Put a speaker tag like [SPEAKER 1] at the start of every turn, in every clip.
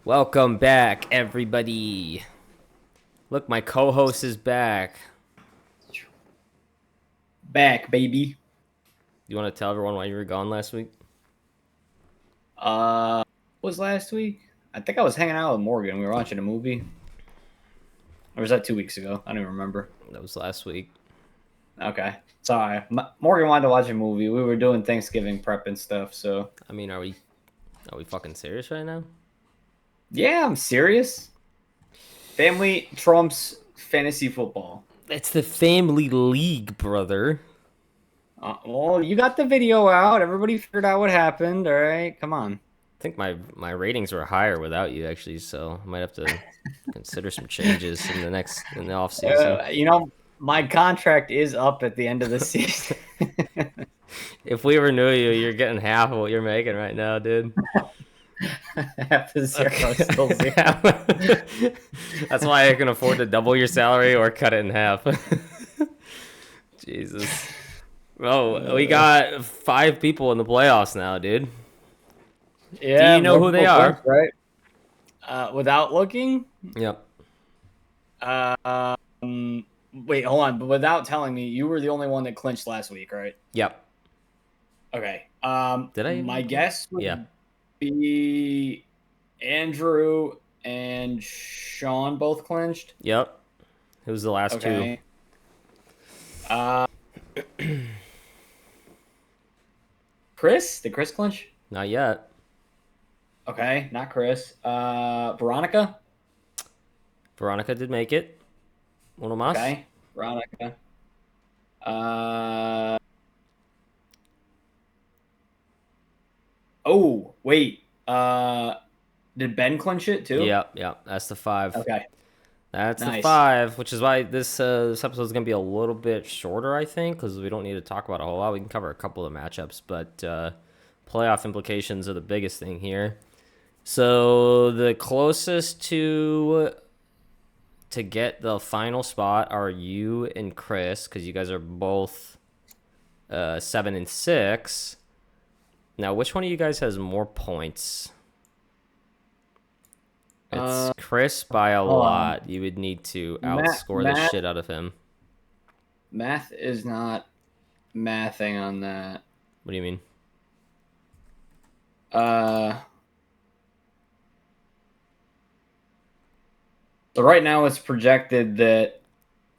[SPEAKER 1] Welcome back, everybody. Look, my co-host is back.
[SPEAKER 2] Back, baby.
[SPEAKER 1] You want to tell everyone why you were gone last week?
[SPEAKER 2] Was last week? I think I was hanging out with Morgan. We were watching a movie. Or was that 2 weeks ago? I don't even remember.
[SPEAKER 1] That was last week.
[SPEAKER 2] Okay. Sorry. Morgan wanted to watch a movie. We were doing Thanksgiving prep and stuff, so.
[SPEAKER 1] I mean, are we fucking serious right now?
[SPEAKER 2] Yeah, I'm serious. Family trumps fantasy football.
[SPEAKER 1] It's the family league, brother.
[SPEAKER 2] Well, you got the video out. Everybody figured out what happened. All right. Come on.
[SPEAKER 1] I think my ratings were higher without you, actually, so I might have to consider some changes in the off season.
[SPEAKER 2] My contract is up at the end of the season.
[SPEAKER 1] If we ever knew you, you're getting half of what you're making right now, dude.
[SPEAKER 2] Half the zero, still zero.
[SPEAKER 1] That's why I can afford to double your salary or cut it in half. Jesus. Oh, we got 5 people in the playoffs now, dude. Do
[SPEAKER 2] Yeah,
[SPEAKER 1] you know
[SPEAKER 2] more
[SPEAKER 1] who they
[SPEAKER 2] people clinched,
[SPEAKER 1] are?
[SPEAKER 2] right? Without looking,
[SPEAKER 1] Yep.
[SPEAKER 2] wait, hold on. But without telling me, you were the only one that clinched last week, right?
[SPEAKER 1] Yep.
[SPEAKER 2] Okay.
[SPEAKER 1] Did I
[SPEAKER 2] My
[SPEAKER 1] even clinch?
[SPEAKER 2] guess
[SPEAKER 1] Yeah.
[SPEAKER 2] would be Andrew and Sean both clinched.
[SPEAKER 1] Yep. Who's the last two?
[SPEAKER 2] Okay. Uh, Chris? Did Chris clinch?
[SPEAKER 1] Not yet.
[SPEAKER 2] Okay, not Chris. Veronica?
[SPEAKER 1] Veronica did make it. Uno más.
[SPEAKER 2] Okay. Veronica. Uh, oh, wait. Did Ben clinch it too?
[SPEAKER 1] Yep. Yep. That's the 5.
[SPEAKER 2] Okay,
[SPEAKER 1] That's the
[SPEAKER 2] nice.
[SPEAKER 1] 5, which is why this episode is gonna be a little bit shorter, I think, because we don't need to talk about a whole lot. We can cover a couple of matchups, but playoff implications are the biggest thing here. So the closest to get the final spot are you and Chris, because you guys are both 7 and 6. Now, which one of you guys has more points? It's Chris by a lot. You would need to outscore the
[SPEAKER 2] Math,
[SPEAKER 1] shit out of him.
[SPEAKER 2] math is not mathing on that.
[SPEAKER 1] What do you mean?
[SPEAKER 2] Uh, so right now it's projected that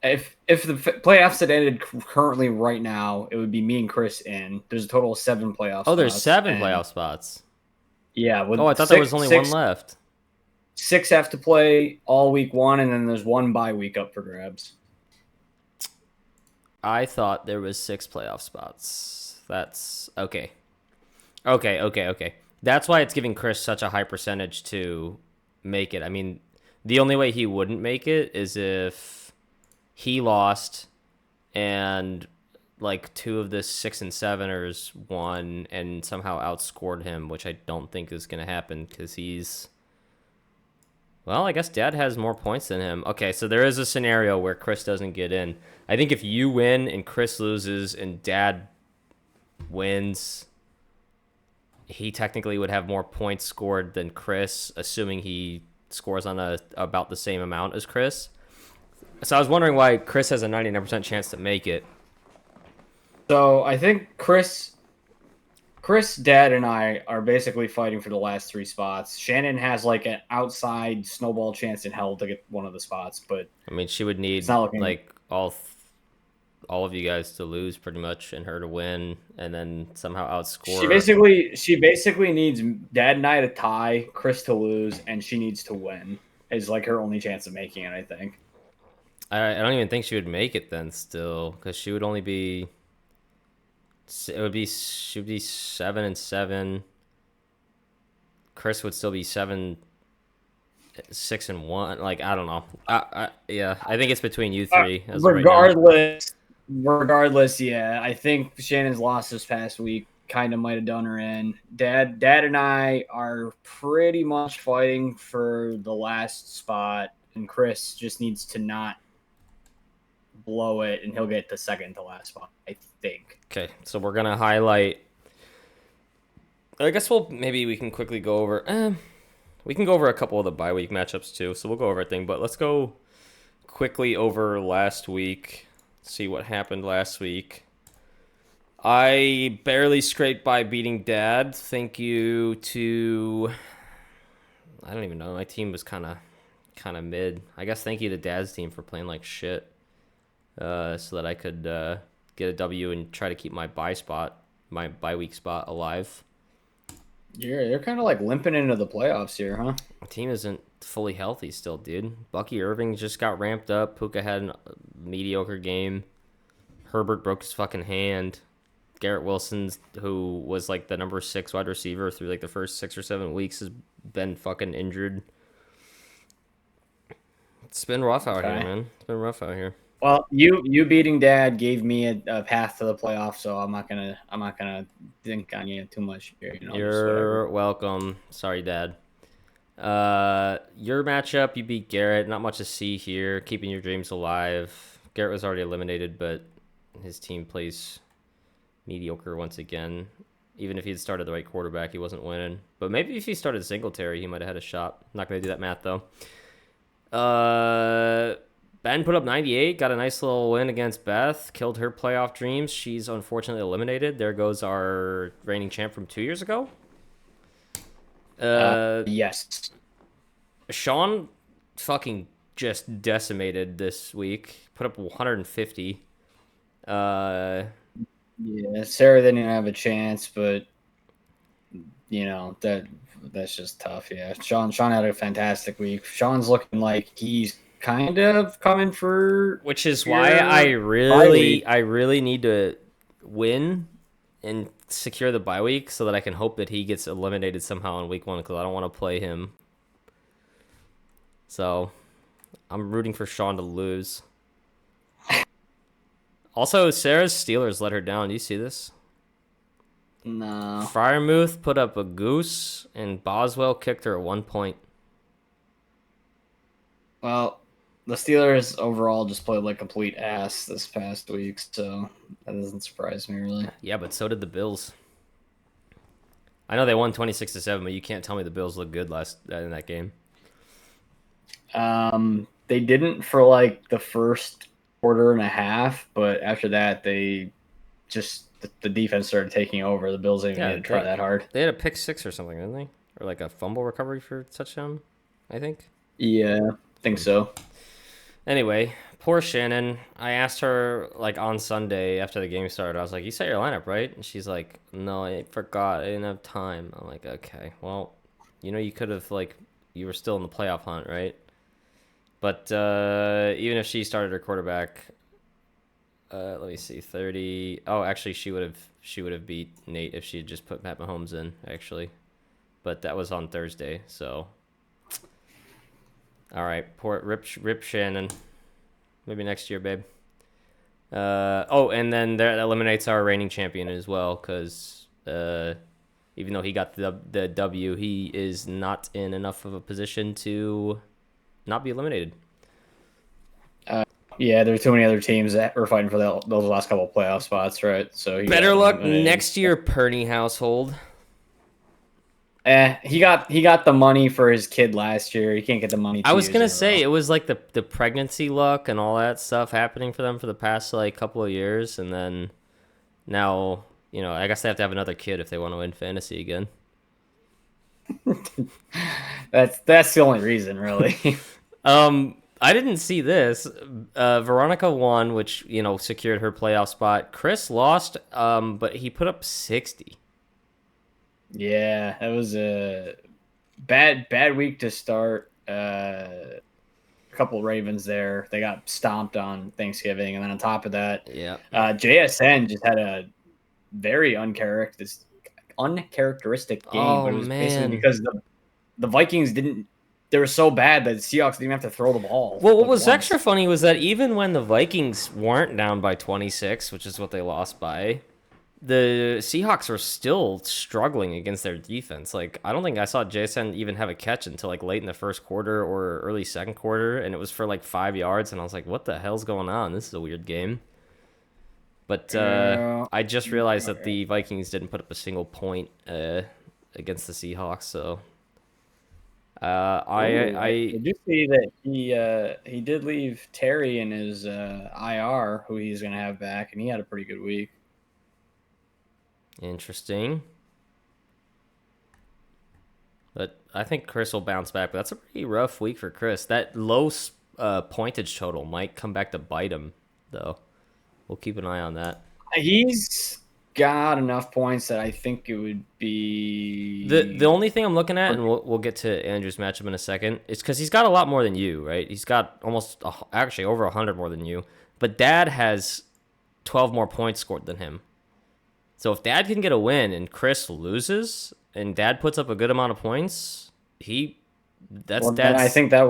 [SPEAKER 2] if the playoffs had ended currently right now, it would be me and Chris in. There's a total of 7 playoff
[SPEAKER 1] Oh, there's
[SPEAKER 2] spots.
[SPEAKER 1] 7 playoff spots.
[SPEAKER 2] Yeah. With
[SPEAKER 1] Oh, I thought there was only one left.
[SPEAKER 2] 6 have to play all week 1, and then there's 1 bye week up for grabs.
[SPEAKER 1] I thought there was 6 playoff spots. That's okay. Okay. That's why it's giving Chris such a high percentage to make it. I mean, the only way he wouldn't make it is if he lost and like 2 of the 6 and 7ers won and somehow outscored him, which I don't think is going to happen because he's. Well, I guess Dad has more points than him. Okay, so there is a scenario where Chris doesn't get in. I think if you win and Chris loses and Dad wins, he technically would have more points scored than Chris, assuming he scores on about the same amount as Chris. So I was wondering why Chris has a 99% chance to make it.
[SPEAKER 2] So I think Chris, Dad, and I are basically fighting for the last 3 spots. Shannon has like an outside snowball chance in hell to get one of the spots, but
[SPEAKER 1] I mean, she would need
[SPEAKER 2] it's not looking.
[SPEAKER 1] like all of you guys to lose pretty much and her to win and then somehow outscore.
[SPEAKER 2] She basically needs Dad and I to tie, Chris to lose, and she needs to win. Is like her only chance of making it, I think.
[SPEAKER 1] I don't even think she would make it then still because she would only be. It would be she would be 7 and 7. Chris would still be 7, 6 and 1. Like I don't know. Yeah, I think it's between you three as of right now.
[SPEAKER 2] Regardless, yeah, I think Shannon's loss this past week kind of might have done her in. Dad, and I are pretty much fighting for the last spot, and Chris just needs to not blow it, and he'll get the second to last spot, I think.
[SPEAKER 1] Okay, so we're gonna highlight. I guess maybe we can quickly go over. We can go over a couple of the bye week matchups too, so we'll go over everything. But let's go quickly over last week. See what happened last week. I barely scraped by beating Dad. Thank you to I don't even know. My team was kind of mid. I guess thank you to Dad's team for playing like shit, so that I could get a W and try to keep my my bye week spot alive.
[SPEAKER 2] You're kind of like limping into the playoffs here, huh?
[SPEAKER 1] My team isn't fully healthy still, dude. Bucky Irving just got ramped up. Puka had a mediocre game. Herbert broke his fucking hand. Garrett Wilson, who was like the number 6 wide receiver through like the first 6 or 7 weeks, has been fucking injured. It's been rough out here, man. It's been rough out here.
[SPEAKER 2] Well, you beating Dad gave me a path to the playoffs, so I'm not gonna think on you too much here. You know,
[SPEAKER 1] You're welcome. Sorry, Dad. Your matchup, you beat Garrett. Not much to see here. Keeping your dreams alive. Garrett was already eliminated, but his team plays mediocre once again. Even if he had started the right quarterback, he wasn't winning. But maybe if he started Singletary, he might have had a shot. Not going to do that math, though. Ben put up 98, got a nice little win against Beth, killed her playoff dreams. She's unfortunately eliminated. There goes our reigning champ from 2 years ago.
[SPEAKER 2] Yes.
[SPEAKER 1] Sean fucking just decimated this week. Put up 150.
[SPEAKER 2] Yeah, Sarah didn't even have a chance, but you know that's just tough. Yeah, Sean had a fantastic week. Sean's looking like he's kind of coming for,
[SPEAKER 1] which is why I really need to win and secure the bye week so that I can hope that he gets eliminated somehow in week 1 because I don't want to play him. So I'm rooting for Sean to lose. Also, Sarah's Steelers let her down. Do you see this?
[SPEAKER 2] No.
[SPEAKER 1] Fryermuth put up a goose, and Boswell kicked her at 1 point.
[SPEAKER 2] Well, the Steelers overall just played like complete ass this past week, so that doesn't surprise me really.
[SPEAKER 1] Yeah, but so did the Bills. I know they won 26-7, but you can't tell me the Bills looked good in that game.
[SPEAKER 2] They didn't for like the first quarter and a half, but after that they just the defense started taking over. The Bills didn't even try that hard.
[SPEAKER 1] They had a pick 6 or something, didn't they? Or like a fumble recovery for touchdown, I think.
[SPEAKER 2] Yeah, I think so.
[SPEAKER 1] Anyway, poor Shannon. I asked her like on Sunday after the game started. I was like, "You set your lineup, right?" And she's like, "No, I forgot. I didn't have time." I'm like, "Okay, well, you could have you were still in the playoff hunt, right?" But even if she started her quarterback, let me see, 30. Oh, actually, she would have beat Nate if she had just put Pat Mahomes in, actually. But that was on Thursday, so. All right, rip Shannon. Maybe next year, babe. And then that eliminates our reigning champion as well, because even though he got the W, he is not in enough of a position to not be eliminated.
[SPEAKER 2] Yeah, there are too many other teams that were fighting for those last couple of playoff spots, right? So
[SPEAKER 1] better luck next year, Perney household.
[SPEAKER 2] He got the money for his kid last year. He can't get the money.
[SPEAKER 1] I was gonna say it was like the pregnancy luck and all that stuff happening for them for the past like couple of years, and then now I guess they have to have another kid if they want to win fantasy again.
[SPEAKER 2] That's the only reason, really.
[SPEAKER 1] I didn't see this. Veronica won, which secured her playoff spot. Chris lost, but he put up 60.
[SPEAKER 2] Yeah, that was a bad week to start. A couple Ravens there. They got stomped on Thanksgiving, and then on top of that,
[SPEAKER 1] yeah,
[SPEAKER 2] JSN just had a very uncharacteristic game.
[SPEAKER 1] Oh,
[SPEAKER 2] but it was
[SPEAKER 1] man.
[SPEAKER 2] basically because the Vikings didn't. They were so bad that the Seahawks didn't even have to throw the ball.
[SPEAKER 1] Well, what was extra funny was that even when the Vikings weren't down by 26, which is what they lost by, the Seahawks were still struggling against their defense. Like, I don't think I saw JSN even have a catch until like late in the first quarter or early second quarter, and it was for like 5 yards, and I was like, what the hell's going on? This is a weird game. But I just realized that the Vikings didn't put up a single point against the Seahawks, so
[SPEAKER 2] Ooh, I
[SPEAKER 1] I
[SPEAKER 2] did see that he did leave Terry in his IR, who he's gonna have back, and he had a pretty good week.
[SPEAKER 1] interesting. But I think Chris will bounce back. But that's a pretty rough week for Chris. That low pointage total might come back to bite him, though. We'll keep an eye on that.
[SPEAKER 2] He's got enough points that I think it would
[SPEAKER 1] The
[SPEAKER 2] be.
[SPEAKER 1] only thing I'm looking at, and we'll get to Andrew's matchup in a second, is because he's got a lot more than you, right? He's got actually over 100 more than you. But Dad has 12 more points scored than him. So if Dad can get a win and Chris loses, and Dad puts up a good amount of points, that's
[SPEAKER 2] Well, then
[SPEAKER 1] Dad's.
[SPEAKER 2] I think that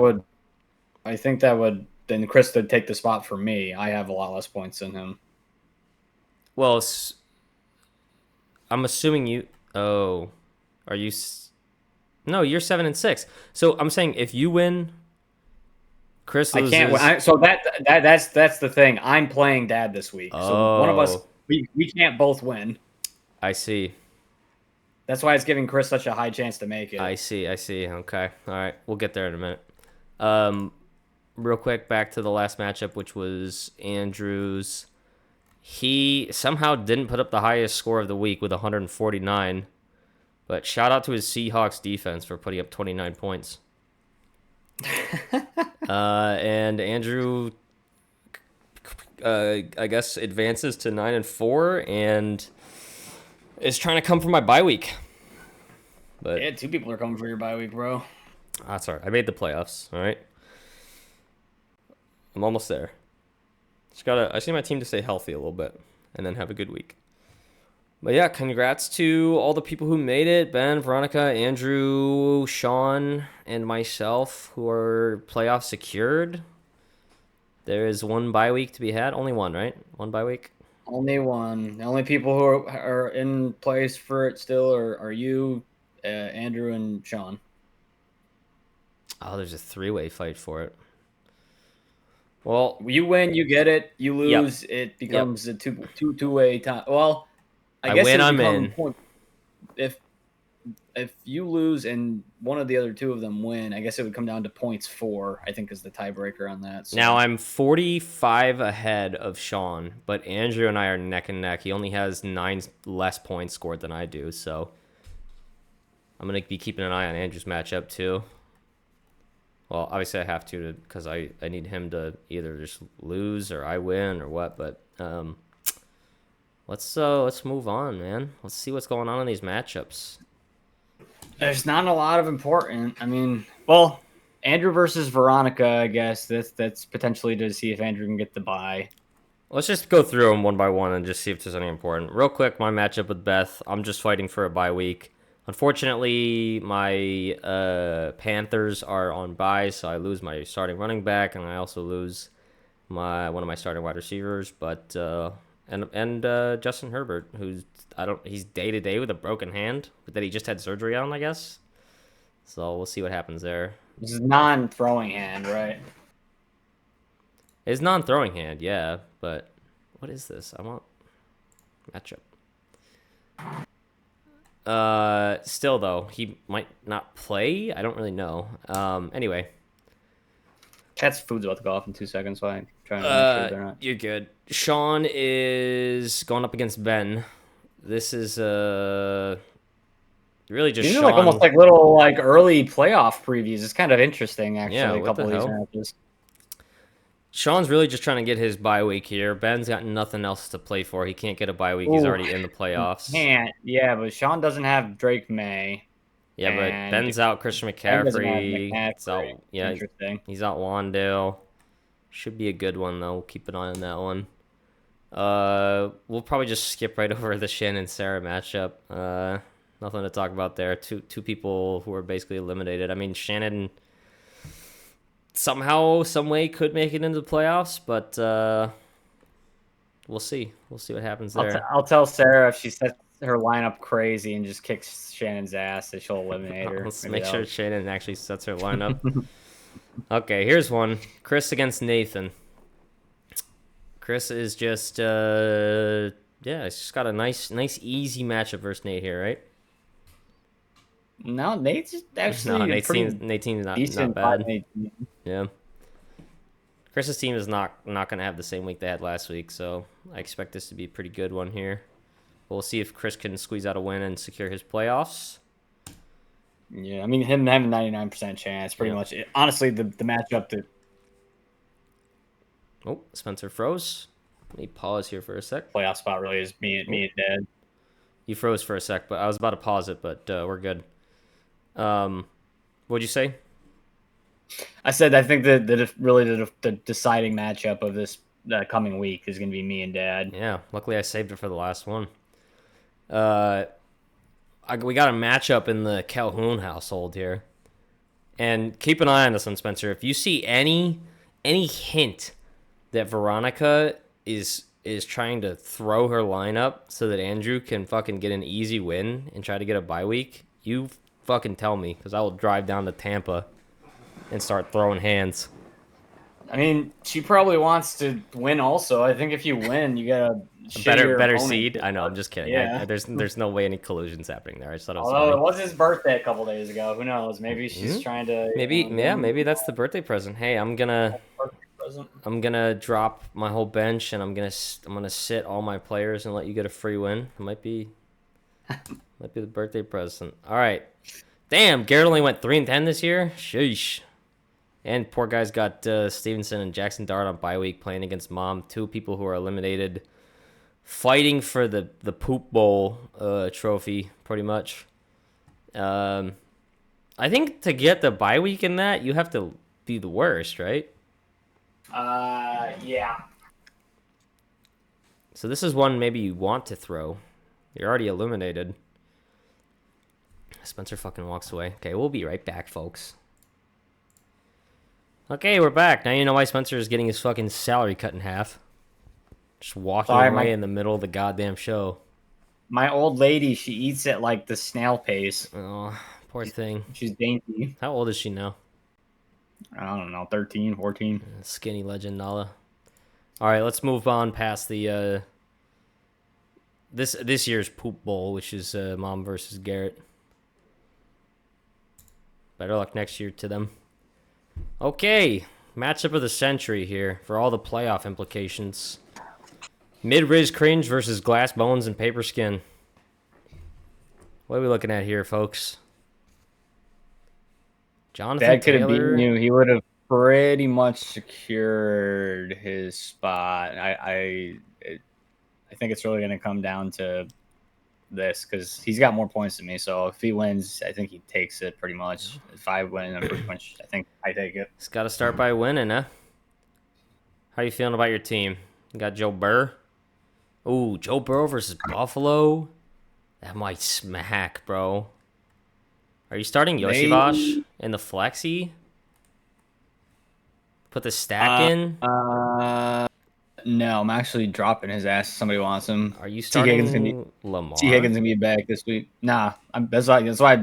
[SPEAKER 2] would then Chris would take the spot for me. I have a lot less points than him.
[SPEAKER 1] Well, I'm assuming you. Oh, are you? No, you're 7-6. So I'm saying if you win, Chris
[SPEAKER 2] I
[SPEAKER 1] loses.
[SPEAKER 2] can't. So that's the thing. I'm playing Dad this week, so one of us
[SPEAKER 1] Oh,
[SPEAKER 2] we can't both win.
[SPEAKER 1] I see.
[SPEAKER 2] That's why it's giving Chris such a high chance to make it.
[SPEAKER 1] I see. I see. Okay. All right. We'll get there in a minute. Um, real quick, back to the last matchup, which was Andrews. He somehow didn't put up the highest score of the week with 149, but shout out to his Seahawks defense for putting up 29 points. And Andrew, I guess, advances to 9-4 and is trying to come for my bye week. But
[SPEAKER 2] Yeah, two people are coming for your bye week, bro.
[SPEAKER 1] that's all right. I made the playoffs. All right, I'm almost there. I just need my team to stay healthy a little bit and then have a good week. But yeah, congrats to all the people who made it. Ben, Veronica, Andrew, Sean, and myself who are playoff secured. There is one bye week to be had. Only one, right? One bye week.
[SPEAKER 2] Only one. The only people who are in place for it still are you, Andrew, and Sean.
[SPEAKER 1] Oh, there's a three-way fight for it. Well,
[SPEAKER 2] You win, you get it. You
[SPEAKER 1] yep,
[SPEAKER 2] lose, it
[SPEAKER 1] yep.
[SPEAKER 2] becomes a two-way time. Well, I
[SPEAKER 1] I
[SPEAKER 2] guess
[SPEAKER 1] win,
[SPEAKER 2] it would
[SPEAKER 1] I'm
[SPEAKER 2] become
[SPEAKER 1] in.
[SPEAKER 2] point if you lose and one of the other two of them win. I guess it would come down to points four. I think is the tiebreaker on that. So.
[SPEAKER 1] Now I'm 45 ahead of Sean, but Andrew and I are neck and neck. He only has 9 less points scored than I do, so I'm gonna be keeping an eye on Andrew's matchup too. Well, obviously I have to because I need him to either just lose or I win or what. But let's move on, man. Let's see what's going on in these matchups.
[SPEAKER 2] There's not a lot of important. I mean, well, Andrew versus Veronica. I guess that's potentially to see if Andrew can get the bye.
[SPEAKER 1] Let's just go through them one by one and just see if there's any important. Real quick, my matchup with Beth. I'm just fighting for a bye week. Unfortunately, my Panthers are on bye, so I lose my starting running back, and I also lose one of my starting wide receivers. But and Justin Herbert, he's day to day with a broken hand that he just had surgery on, I guess. So we'll see what happens there.
[SPEAKER 2] This is non-throwing hand, right?
[SPEAKER 1] It's non-throwing hand, yeah, but what is this? I want matchup. Still though, he might not play. I don't really know. Anyway.
[SPEAKER 2] Cat's food's about to go off in 2 seconds, so I'm trying to make sure they're not.
[SPEAKER 1] You're good. Sean is going up against Ben. This is really just
[SPEAKER 2] These
[SPEAKER 1] Sean.
[SPEAKER 2] are like almost like little like early playoff previews. It's kind of interesting, actually.
[SPEAKER 1] Yeah,
[SPEAKER 2] A
[SPEAKER 1] what
[SPEAKER 2] couple
[SPEAKER 1] the
[SPEAKER 2] of these
[SPEAKER 1] hell?
[SPEAKER 2] matches.
[SPEAKER 1] Sean's really just trying to get his bye week here. Ben's got nothing else to play for. He can't get a bye week. He's
[SPEAKER 2] Ooh,
[SPEAKER 1] already in the playoffs.
[SPEAKER 2] Can't. Yeah, but Sean doesn't have Drake May.
[SPEAKER 1] Yeah, but
[SPEAKER 2] and
[SPEAKER 1] Ben's out. Christian
[SPEAKER 2] Ben doesn't have
[SPEAKER 1] McCaffrey. It's out.
[SPEAKER 2] McCaffrey.
[SPEAKER 1] Yeah,
[SPEAKER 2] Interesting.
[SPEAKER 1] he's out. Wandale. Should be a good one though. We'll keep an eye on that one. We'll probably just skip right over the Shannon Sarah matchup. Nothing to talk about there. Two people who are basically eliminated. I mean, Shannon somehow, some way could make it into the playoffs, but we'll see. We'll see what happens there.
[SPEAKER 2] I'll tell Sarah if she sets her lineup crazy and just kicks Shannon's ass that she'll eliminate her.
[SPEAKER 1] Let's
[SPEAKER 2] Maybe
[SPEAKER 1] make sure Shannon actually sets her lineup. Okay, here's one. Chris against Nathan. Chris is just he's just got a nice easy matchup versus Nate here, right?
[SPEAKER 2] No, Nate's
[SPEAKER 1] No,
[SPEAKER 2] actually a pretty
[SPEAKER 1] Nate's team's not
[SPEAKER 2] decent five
[SPEAKER 1] bad.
[SPEAKER 2] eight team.
[SPEAKER 1] Yeah. Chris's team is not gonna have the same week they had last week, so I expect this to be a pretty good one here. We'll see if Chris can squeeze out a win and secure his playoffs.
[SPEAKER 2] Yeah, I mean him having 99% chance, pretty much. Honestly, the matchup that
[SPEAKER 1] Oh, Spencer froze. Let me pause here for a sec.
[SPEAKER 2] playoff spot really is me and Dad.
[SPEAKER 1] You froze for a sec, but I was about to pause it, but we're good. What'd you say?
[SPEAKER 2] I said I think that really the deciding matchup of this coming week is going to be me and Dad.
[SPEAKER 1] Yeah, luckily I saved it for the last one. We got a matchup in the Calhoun household here, and keep an eye on this one, Spencer. If you see any hint that Veronica is trying to throw her lineup so that Andrew can fucking get an easy win and try to get a bye week, you fucking tell me, because I will drive down to Tampa and start throwing hands.
[SPEAKER 2] I mean, she probably wants to win. Also, I think if you win, you got
[SPEAKER 1] A better seed. I know. I'm just kidding.
[SPEAKER 2] Yeah.
[SPEAKER 1] There's no way any collusion's happening there. I just thought it was
[SPEAKER 2] Although
[SPEAKER 1] funny.
[SPEAKER 2] it was his birthday a couple days ago. Who knows? Maybe she's trying to.
[SPEAKER 1] Maybe that's the birthday present. Hey, I'm gonna drop my whole bench and I'm gonna sit all my players and let you get a free win. It might be the birthday present. All right. Damn, Garrett only went 3-10 this year. Sheesh. And poor guy's got Stevenson and Jackson Dart on bye week playing against Mom. Two people who are eliminated, fighting for the poop bowl trophy, pretty much. I think to get the bye week in that, you have to be the worst, right?
[SPEAKER 2] Yeah.
[SPEAKER 1] So this is one maybe you want to throw. You're already eliminated. Spencer fucking walks away. Okay, we'll be right back, folks. Okay, we're back. Now you know why Spencer is getting his fucking salary cut in half. Just walking away in the middle of the goddamn show.
[SPEAKER 2] My old lady, she eats at like the snail pace.
[SPEAKER 1] Oh, poor thing.
[SPEAKER 2] She's dainty.
[SPEAKER 1] How old is she now?
[SPEAKER 2] I don't know, 13, 14.
[SPEAKER 1] Skinny legend Nala. All right, let's move on past the this year's poop bowl, which is Mom versus Garrett. Better luck next year to them. Okay, matchup of the century here for all the playoff implications. Mid-Riz Cringe versus Glass Bones and Paper Skin. What are we looking at here, folks? Jonathan
[SPEAKER 2] Dad could have
[SPEAKER 1] Taylor.
[SPEAKER 2] beaten you. He would have pretty much secured his spot. I think it's really going to come down to this because he's got more points than me. So if he wins, I think he takes it pretty much. If I win, I'm pretty much, I think I take it.
[SPEAKER 1] He's got to start by winning, huh? How you feeling about your team? You got Joe Burr. Ooh, Joe Burrow versus Buffalo. That might smack, bro. Are you starting Yoshivash in the flexi? Put the stack in?
[SPEAKER 2] No, I'm actually dropping his ass. Somebody wants him.
[SPEAKER 1] Are you starting Lamar?
[SPEAKER 2] T. Higgins gonna be back this week. Nah, that's why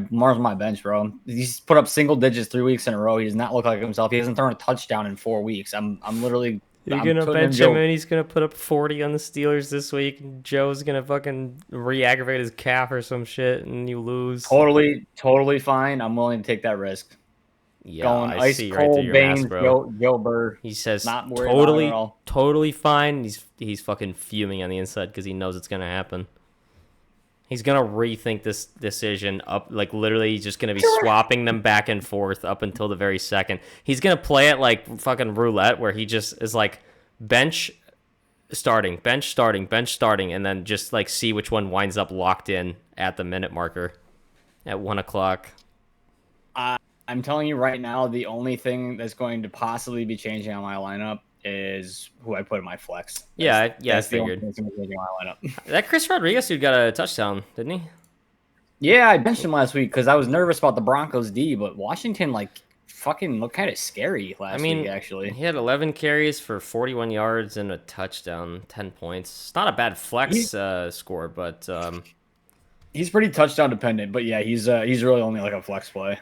[SPEAKER 2] Lamar's on my bench, bro. He's put up single digits 3 weeks in a row. He does not look like himself. He hasn't thrown a touchdown in 4 weeks. I'm literally.
[SPEAKER 1] You're
[SPEAKER 2] I'm
[SPEAKER 1] gonna
[SPEAKER 2] putting
[SPEAKER 1] bench him and he's gonna put up 40 on the Steelers this week. And Joe's gonna fucking re-aggravate his calf or some shit, and you lose.
[SPEAKER 2] Totally fine. I'm willing to take that risk.
[SPEAKER 1] Yeah,
[SPEAKER 2] Going
[SPEAKER 1] I
[SPEAKER 2] ice
[SPEAKER 1] see
[SPEAKER 2] cold
[SPEAKER 1] right through your
[SPEAKER 2] veins,
[SPEAKER 1] mask, bro.
[SPEAKER 2] Joe Burr.
[SPEAKER 1] He says
[SPEAKER 2] not worried about it at all.
[SPEAKER 1] totally fine. He's fucking fuming on the inside because he knows it's gonna happen. He's gonna rethink this decision up, like literally he's just gonna be swapping them back and forth up until the very second. He's gonna play it like fucking roulette, where he just is like bench starting, and then just like see which one winds up locked in at the minute marker at 1 o'clock.
[SPEAKER 2] I'm telling you right now, the only thing that's going to possibly be changing on my lineup is who I put in my flex.
[SPEAKER 1] I
[SPEAKER 2] That's the
[SPEAKER 1] figured.
[SPEAKER 2] only thing that's going to be changing my lineup.
[SPEAKER 1] That Chris Rodriguez dude got a touchdown, didn't he?
[SPEAKER 2] Yeah, I benched him last week because I was nervous about the Broncos D, but Washington fucking looked kind of scary last week. Actually,
[SPEAKER 1] he had 11 carries for 41 yards and a touchdown, 10 points. It's not a bad flex score, but
[SPEAKER 2] he's pretty touchdown dependent. But yeah, he's really only like a flex play.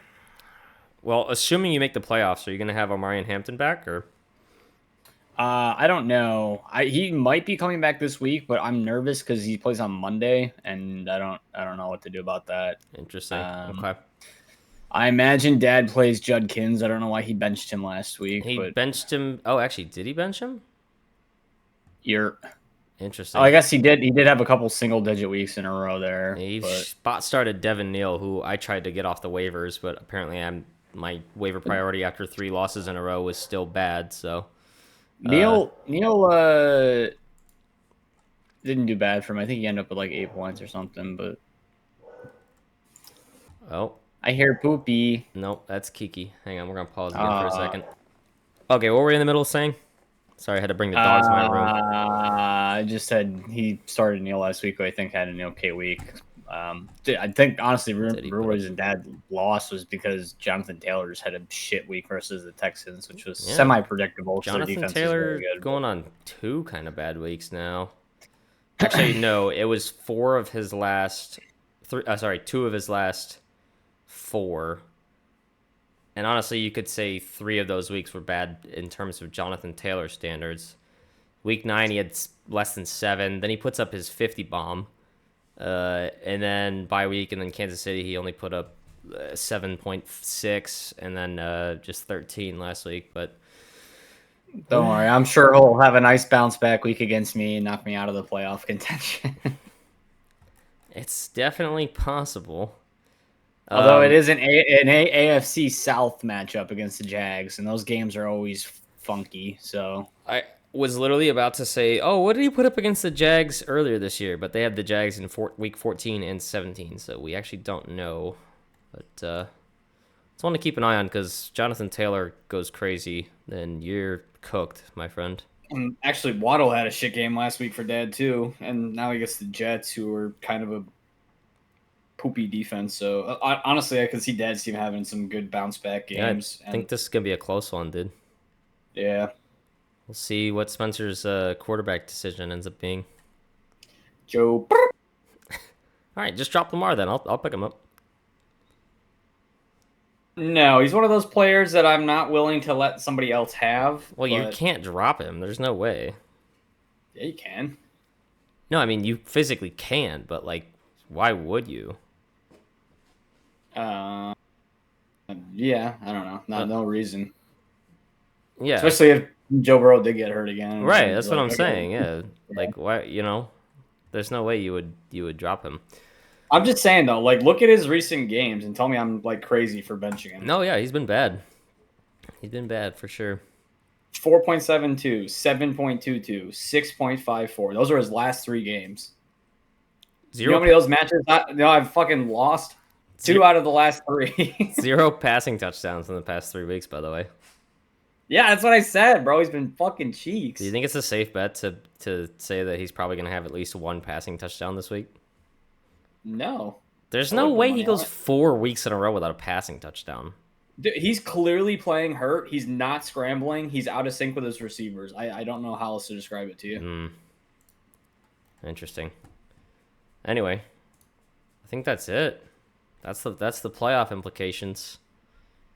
[SPEAKER 1] Well, assuming you make the playoffs, are you going to have Omarion Hampton back or?
[SPEAKER 2] I don't know. He might be coming back this week, but I'm nervous because he plays on Monday, and I don't know what to do about that.
[SPEAKER 1] Interesting. Okay.
[SPEAKER 2] I imagine Dad plays Judkins. I don't know why he benched him last week,
[SPEAKER 1] He
[SPEAKER 2] but
[SPEAKER 1] benched him. Oh, actually, did he bench him?
[SPEAKER 2] you're. Oh,
[SPEAKER 1] Interesting.
[SPEAKER 2] I guess he did. He did have a couple single-digit weeks in a row there,
[SPEAKER 1] He
[SPEAKER 2] but
[SPEAKER 1] spot started Devin Neal, who I tried to get off the waivers, but apparently my waiver priority after 3 losses in a row was still bad. So
[SPEAKER 2] Neil didn't do bad for him. I think he ended up with like 8 points or something. But
[SPEAKER 1] oh
[SPEAKER 2] I hear poopy.
[SPEAKER 1] nope, that's Kiki. Hang on, we're gonna pause again for a second. Okay, what were we in the middle of saying? Sorry, I had to bring the dogs in my room.
[SPEAKER 2] I just said he started Neil last week, who I think had an okay week. I think honestly, Brewers and Dad loss was because Jonathan Taylor just had a shit week versus the Texans, which was semi-predictable.
[SPEAKER 1] Jonathan
[SPEAKER 2] Their defense
[SPEAKER 1] Taylor
[SPEAKER 2] was very good,
[SPEAKER 1] going on 2 kind of bad weeks now. Actually, no, it was 4 of his last 3. 2 of his last 4. And honestly, you could say 3 of those weeks were bad in terms of Jonathan Taylor standards. Week 9, he had less than 7. Then he puts up his 50 bomb. And then bye week, and then Kansas City, he only put up 7.6, and then just 13 last week. But
[SPEAKER 2] don't worry, I'm sure he'll have a nice bounce back week against me and knock me out of the playoff contention.
[SPEAKER 1] it's definitely possible.
[SPEAKER 2] Although it is an AFC South matchup against the Jags, and those games are always funky. So
[SPEAKER 1] I was literally about to say, oh, what did he put up against the Jags earlier this year? But they have the Jags in week 14 and 17, so we actually don't know. But it's one to keep an eye on because Jonathan Taylor goes crazy, then you're cooked, my friend.
[SPEAKER 2] And actually, Waddle had a shit game last week for Dad too, and now he gets the Jets, who are kind of a poopy defense. So honestly, I could see Dad's team having some good bounce back games.
[SPEAKER 1] Yeah, I think this is gonna be a close one, dude.
[SPEAKER 2] Yeah,
[SPEAKER 1] we'll see what Spencer's quarterback decision ends up being.
[SPEAKER 2] Joe.
[SPEAKER 1] All right, just drop Lamar then. I'll pick him up.
[SPEAKER 2] No, he's one of those players that I'm not willing to let somebody else have.
[SPEAKER 1] Well, you can't drop him. There's no way.
[SPEAKER 2] Yeah, you can.
[SPEAKER 1] No, I mean you physically can, but like, why would you?
[SPEAKER 2] Yeah, I don't know. No reason.
[SPEAKER 1] Yeah,
[SPEAKER 2] especially if Joe Burrow did get hurt again.
[SPEAKER 1] Right, that's what I'm saying. Yeah, like why? There's no way you would drop him.
[SPEAKER 2] I'm just saying though, like look at his recent games and tell me I'm like crazy for benching him.
[SPEAKER 1] No, yeah, he's been bad. He's been bad for sure.
[SPEAKER 2] 4.72, 7.22, 6.54. Those are his last 3 games.
[SPEAKER 1] 0.
[SPEAKER 2] You know how many of those matches I've fucking lost? 2 out of the last 3.
[SPEAKER 1] 0 passing touchdowns in the past 3 weeks, by the way.
[SPEAKER 2] Yeah, that's what I said, bro. He's been fucking cheeks.
[SPEAKER 1] Do you think it's a safe bet to say that he's probably going to have at least 1 passing touchdown this week?
[SPEAKER 2] No.
[SPEAKER 1] There's no way he goes 4 weeks in a row without a passing touchdown.
[SPEAKER 2] Dude, he's clearly playing hurt. He's not scrambling. He's out of sync with his receivers. I don't know how else to describe it to you.
[SPEAKER 1] Interesting. Anyway, I think that's it. That's the playoff implications.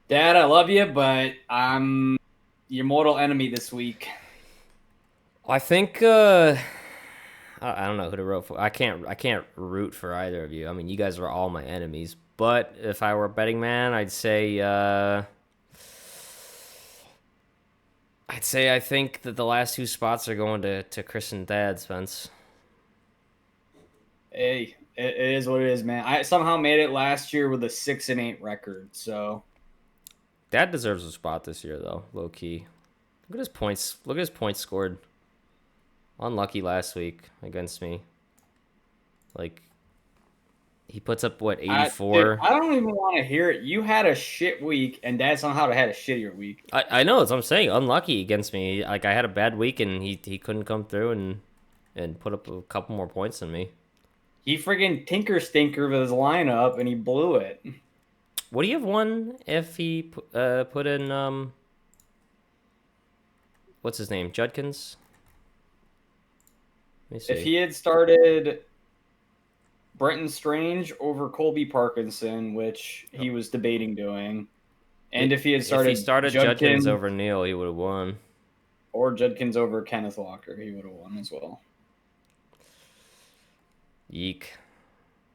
[SPEAKER 2] Dad, I love you, but I'm your mortal enemy this week.
[SPEAKER 1] I think I don't know who to root for. I can't root for either of you. I mean, you guys are all my enemies. But if I were a betting man, I'd say I think that the last 2 spots are going to Chris and Dad, Spence.
[SPEAKER 2] Hey, it is what it is, man. I somehow made it last year with a 6-8 record, so
[SPEAKER 1] Dad deserves a spot this year, though, low key. Look at his points. Look at his points scored. Unlucky last week against me. Like, he puts up, what, 84?
[SPEAKER 2] I don't even want to hear it. You had a shit week, and Dad somehow had a shittier week.
[SPEAKER 1] I know, that's what I'm saying. Unlucky against me. Like, I had a bad week, and he couldn't come through and put up a couple more points than me.
[SPEAKER 2] He friggin' tinker stinker with his lineup, and he blew it.
[SPEAKER 1] Would he have won if he put in, what's his name, Judkins? Let me see.
[SPEAKER 2] If he had started Brenton Strange over Colby Parkinson, which he was debating doing, and if he had started
[SPEAKER 1] Judkins over Neal, he would have won.
[SPEAKER 2] Or Judkins over Kenneth Walker, he would have won as well.
[SPEAKER 1] Yeek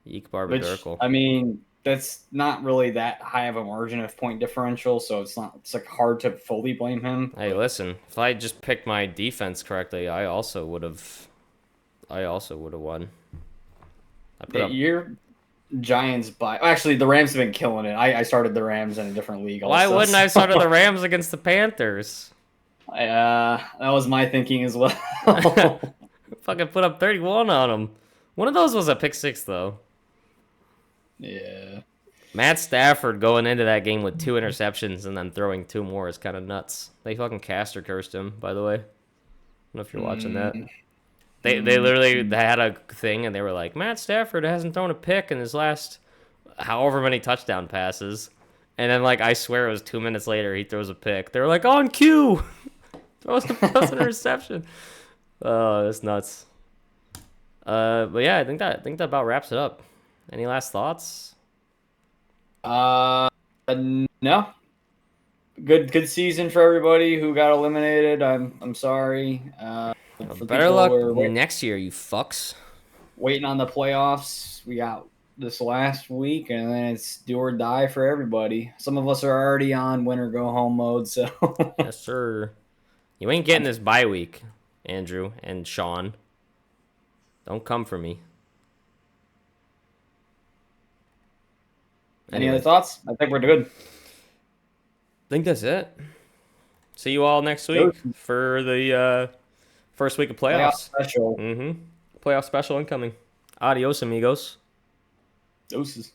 [SPEAKER 1] Barbadurkle.
[SPEAKER 2] I mean, that's not really that high of a margin of point differential, so it's like hard to fully blame him.
[SPEAKER 1] Hey, listen, if I just picked my defense correctly, I also would have won. I put up.
[SPEAKER 2] Your Giants by actually the Rams have been killing it. I started the Rams in a different league.
[SPEAKER 1] Why
[SPEAKER 2] Also,
[SPEAKER 1] wouldn't I have started the Rams against the Panthers?
[SPEAKER 2] That was my thinking as well.
[SPEAKER 1] Fucking put up 31 on them. One of those was a pick six though.
[SPEAKER 2] Yeah.
[SPEAKER 1] Matt Stafford going into that game with 2 interceptions and then throwing 2 more is kind of nuts. They fucking caster cursed him, by the way. I don't know if you're watching that. They literally had a thing and they were like, Matt Stafford hasn't thrown a pick in his last however many touchdown passes. And then, like, I swear it was 2 minutes later he throws a pick. They were like, on cue! throws an interception. Oh, that's nuts. But yeah, I think that about wraps it up. Any last thoughts?
[SPEAKER 2] No. Good season for everybody who got eliminated. I'm sorry. For
[SPEAKER 1] Better
[SPEAKER 2] people
[SPEAKER 1] luck
[SPEAKER 2] who are
[SPEAKER 1] next year, you fucks.
[SPEAKER 2] waiting on the playoffs. We got this last week, and then it's do or die for everybody. Some of us are already on win or go home mode, so
[SPEAKER 1] Yes, sir. You ain't getting this bye week, Andrew and Sean. Don't come for me.
[SPEAKER 2] Any other thoughts? I think we're good.
[SPEAKER 1] I think that's it. See you all next week for the first week of
[SPEAKER 2] Playoff
[SPEAKER 1] playoffs.
[SPEAKER 2] special.
[SPEAKER 1] Playoff special incoming. Adios, amigos.
[SPEAKER 2] Doses.